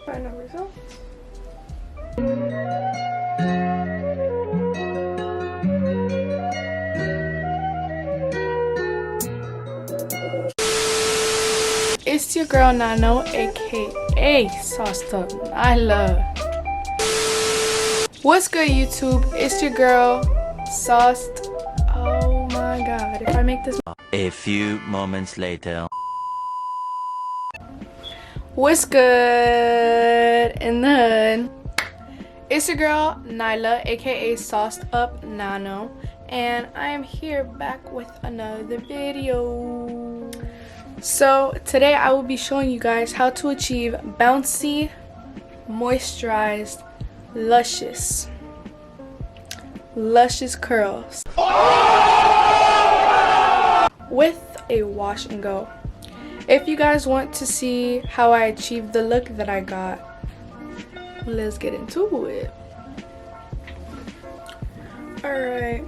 Final results. It's your girl Nano, aka Saucedupnylaa. What's good, YouTube? It's your girl Sauced. Oh my god, if I make this. A few moments later. What's good in the hood? It's your girl Nyla, aka Saucedupnylaa, and I am here back with another video. So today I will be showing you guys how to achieve bouncy, moisturized, luscious curls with a wash and go. If you guys want to see how I achieved the look that I got, let's get into it. Alright,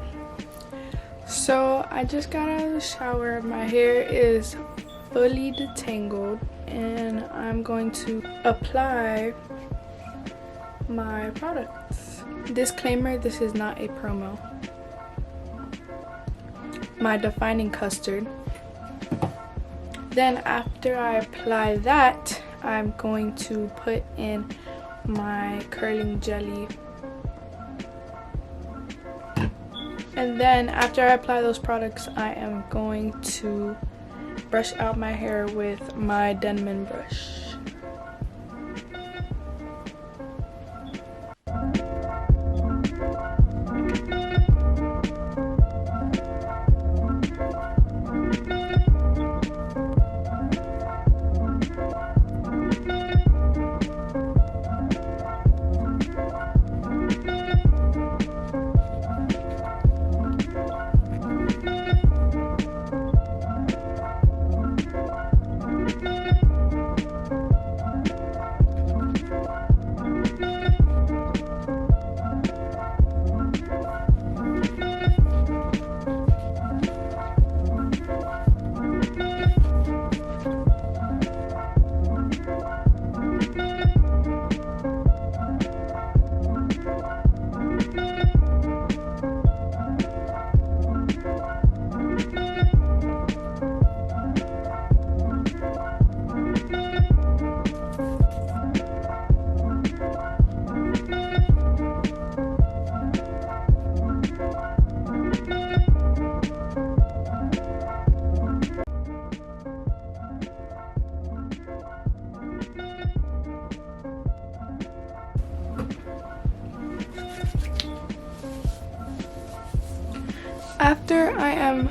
so I just got out of the shower. My hair is fully detangled and I'm going to apply my products. Disclaimer, this is not a promo. My defining custard. Then after I apply that, I'm going to put in my curling jelly. And then after I apply those products, I am going to brush out my hair with my Denman brush. After I am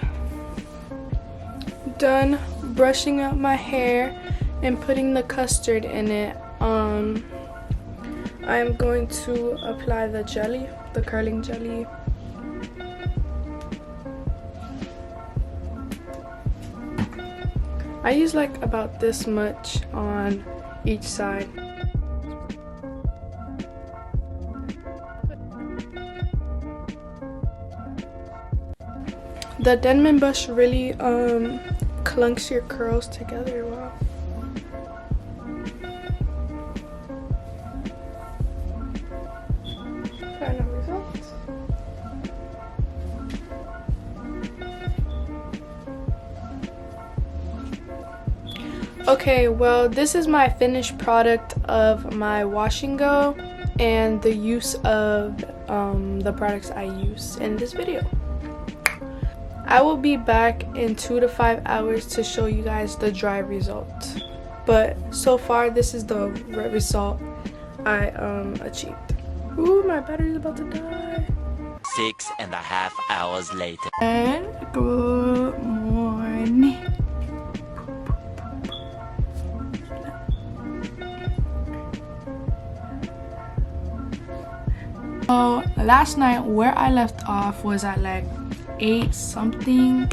done brushing out my hair and putting the custard in it, I am going to apply the jelly, the curling jelly. I use like about this much on each side. The Denman brush really clunks your curls together. Wow. Final results. Okay, well, this is my finished product of my wash and go and the use of the products I use in this video. I will be back in 2 to 5 hours to show you guys the dry result. But so far, this is the result I achieved. Ooh, my battery's about to die. 6.5 hours later. And good morning. So last night where I left off was at like 8 something,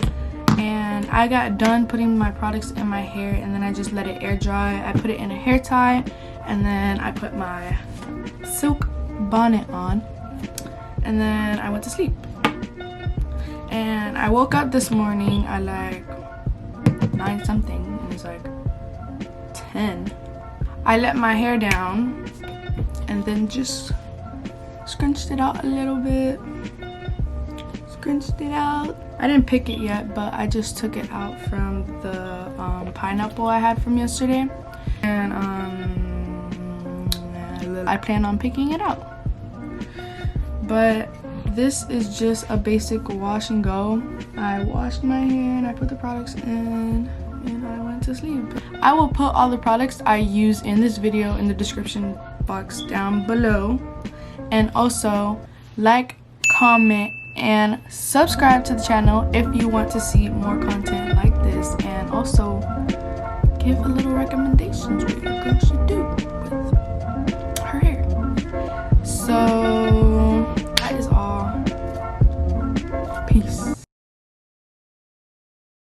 and I got done putting my products in my hair and then I just let it air dry. I put it in a hair tie and then I put my silk bonnet on and then I went to sleep. And I woke up this morning at like 9 something and it's like 10. I let my hair down and then just scrunched it out a little bit. Scrunched it out. I didn't pick it yet, but I just took it out from the pineapple I had from yesterday. And I plan on picking it out. But this is just a basic wash and go. I washed my hair and I put the products in and I went to sleep. I will put all the products I use in this video in the description box down below. And also like, comment, and subscribe to the channel if you want to see more content like this. And also give a little